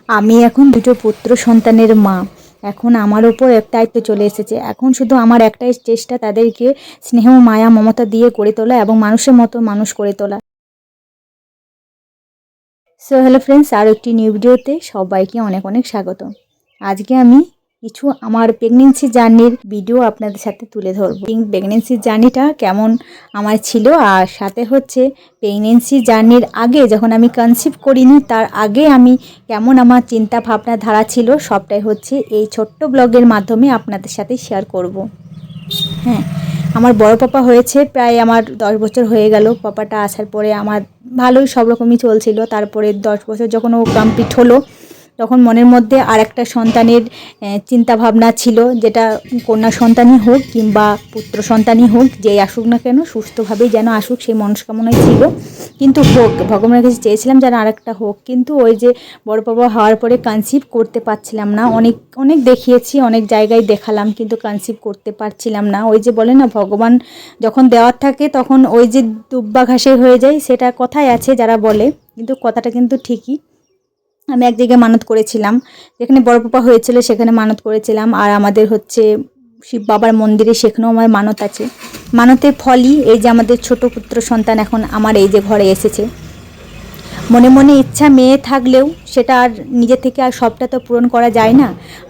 আমি এখন দুটো পুত্র সন্তানের মা। এখন আমার ওপর এক দায়িত্ব চলে এসেছে। এখন শুধু আমার একটাই চেষ্টা, তাদেরকে স্নেহ, মায়া, মমতা দিয়ে গড়ে তোলা এবং মানুষের মতো মানুষ করে তোলা। সো হ্যালো ফ্রেন্ডস, আর একটি নিউ ভিডিওতে সবাইকে অনেক অনেক স্বাগত। আজকে আমি কিছু আমার প্রেগনেন্সি জার্নির ভিডিও আপনাদের সাথে তুলে ধরবো। প্রেগনেন্সি জার্নিটা কেমন আমার ছিল, আর সাথে হচ্ছে প্রেগনেন্সি জার্নির আগে যখন আমি কনসিভ করিনি তার আগে আমি কেমন আমার চিন্তা ভাবনা ধারা ছিল, সবটাই হচ্ছে এই ছোট্ট ব্লগের মাধ্যমে আপনাদের সাথে শেয়ার করব। হ্যাঁ, আমার বড় পাপা হয়েছে প্রায় আমার 10 বছর হয়ে গেল। পাপাটা আসার পরে আমার ভালোই সব রকমই চলছিল। তারপরে 10 বছর যখন ও কমপ্লিট হলো, তখন মনের মধ্যে আর একটা সন্তানের চিন্তা ভাবনা ছিল, যেটা কন্যা সন্তানই হোক কিংবা পুত্র সন্তানই হোক, যেই আসুক না কেন সুস্থভাবেই যেন আসুক, সেই মনস্কামনাই ছিল। কিন্তু হোক, ভগবানের কাছে চেয়েছিলাম যেন আরেকটা হোক। কিন্তু ওই যে বড় বাবা হওয়ার পরে কনসিভ করতে পারছিলাম না। অনেক অনেক দেখিয়েছি, অনেক জায়গায় দেখালাম, কিন্তু কনসিভ করতে পারছিলাম না। ওই যে বলে না, ভগবান যখন দেওয়ার থাকে তখন ওই যে দুব্বা ঘাসে হয়ে যায়, সেটা কথায় আছে যারা বলে, কিন্তু কথাটা কিন্তু ঠিকই। আমি এক জায়গায় মানত করেছিলাম, যেখানে বড় পাপা হয়েছিল সেখানে মানত করেছিলাম। আর আমাদের হচ্ছে শিব বাবার মন্দিরে, সেখানেও আমার মানত আছে। মানতের ফলই এই যে আমাদের ছোট পুত্র সন্তান এখন আমার এই যে ঘরে এসেছে। মনে মনে ইচ্ছা মেয়ে থাকলেও সেটা আর নিজে থেকে আর সবটা তো পূরণ করা যায় না।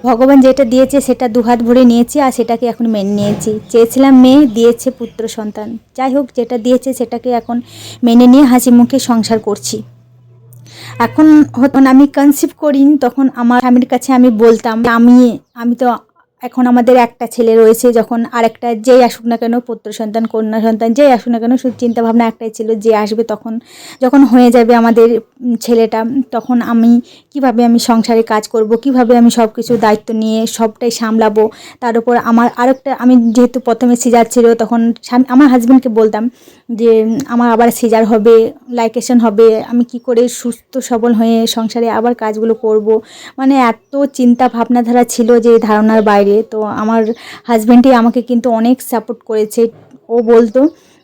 ভগবান যেটা দিয়েছে সেটা দুহাত ভরে নিয়েছি, আর সেটাকে এখন মেনে নিয়েছি। চেয়েছিলাম মেয়ে, দিয়েছে পুত্র সন্তান। যাই হোক, যেটা দিয়েছে সেটাকে এখন মেনে নিয়ে হাসি মুখে সংসার করছি। এখন আমি কনসিভ করিনি, তখন আমার স্বামীর কাছে আমি বলতাম আমি আমি তো এখন আমাদের একটা ছেলে রয়েছে, যখন আরেকটা যেই আসুক না কেন, পুত্র সন্তান কন্যা সন্তান যেই আসুক না কেন, শুধু চিন্তাভাবনা একটাই ছিল যে আসবে, তখন যখন হয়ে যাবে আমাদের ছেলেটা, তখন আমি কিভাবে আমি সংসারে কাজ করব, কিভাবে আমি সব কিছু দায়িত্ব নিয়ে সবটাই সামলাবো। তার উপর আমার আরেকটা, আমি যেহেতু প্রথমে সিজার ছিল, তখন আমার হাজব্যান্ডকে বলতাম যে আমার আবার সিজার হবে, লাইকেশন হবে, আমি কি করে সুস্থ সবল হয়ে সংসারে আবার কাজগুলো করব। মানে এত চিন্তা ভাবনাধারা ছিল যে ধারণার বাইরে। তো আমার হাজব্যান্ডই আমাকে কিন্তু অনেক সাপোর্ট করেছে। ও বলতো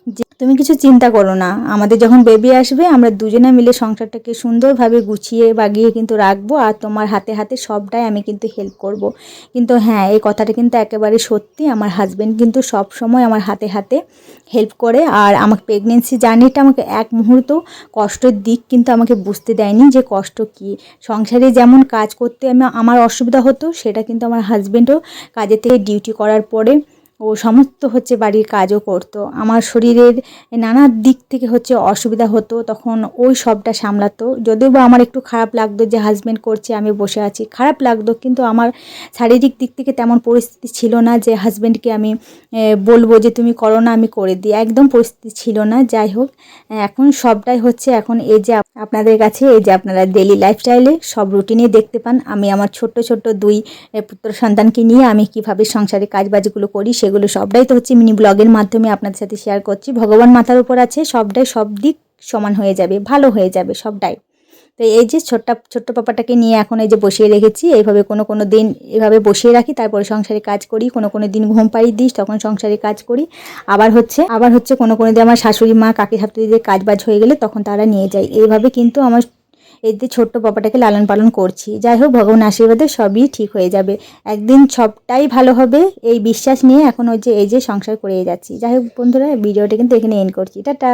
যে তুমি কিছু চিন্তা করো না, আমাদের যখন বেবি আসবে আমরা দুজনে মিলে সংসারটাকে সুন্দরভাবে গুছিয়ে বাগিয়ে কিন্তু রাখবো, আর তোমার হাতে হাতে সবটাই আমি কিন্তু হেল্প করব। কিন্তু হ্যাঁ, এই কথাটা কিন্তু একেবারে সত্যি। আমার হাজব্যান্ড কিন্তু সব সময় আমার হাতে হাতে হেল্প করে। আর আমাকে প্রেগনেন্সি জার্নিটা আমাকে এক মুহূর্ত কষ্টের দিক কিন্তু আমাকে বুঝতে দেয়নি যে কষ্ট কী। সংসারে যেমন কাজ করতে আমার অসুবিধা হতো, সেটা কিন্তু আমার হাজব্যান্ডও কাজে থেকে ডিউটি করার পরে ও সমস্ত হচ্ছে বাড়ির কাজও করতো। আমার শরীরের নানা দিক থেকে হচ্ছে অসুবিধা হতো, তখন ওই সবটা সামলাতো। যদিও বা আমার একটু খারাপ লাগতো যে হাজব্যান্ড করছে আমি বসে আছি, খারাপ লাগতো, কিন্তু আমার শারীরিক দিক থেকে তেমন পরিস্থিতি ছিল না যে হাজব্যান্ডকে আমি বলবো যে তুমি করো না, আমি করে দিই, একদম পরিস্থিতি ছিল না। যাই হোক, এখন সবটাই হচ্ছে, এখন এই যে আপনাদের কাছে এই যে আপনারা ডেলি লাইফস্টাইলে সব রুটিনে দেখতে পান আমি আমার ছোট্ট ছোট্ট দুই পুত্র সন্তানকে নিয়ে আমি কিভাবে সংসারে কাজবাজগুলো করি, সেগুলো সবটাই তো হচ্ছে মিনি ব্লগের মাধ্যমে আপনাদের সাথে শেয়ার করছি। ভগবান মাথার উপর আছে, সবটাই সব দিক সমান হয়ে যাবে, ভালো হয়ে যাবে সবটাই। তো এই যে ছোট্ট পাপাটাকে নিয়ে এখন এই যে বসিয়ে রেখেছি, এইভাবে কোনো দিন এভাবে বসিয়ে রাখি, তারপরে সংসারে কাজ করি। কোনো দিন ঘুম পাড়িয়ে দিই, তখন সংসারে কাজ করি। আবার হচ্ছে কোনো দিন আমার শাশুড়ি মা, কাকি শাশুড়িদের কাজ বাজ হয়ে গেলে তখন তারা নিয়ে যায়। এইভাবে কিন্তু আমার এই যে ছোট্ট পাপাটাকে লালন পালন করছি। যাই হোক, ভগবান আশীর্বাদে সবই ঠিক হয়ে যাবে, একদিন সবটাই ভালো হবে, এই বিশ্বাস নিয়ে এখন ওই যে এই যে সংসার করে যাচ্ছি। যাই হোক বন্ধুরা, ভিডিওটা কিন্তু এখানে এন্ড করছি। টাটা।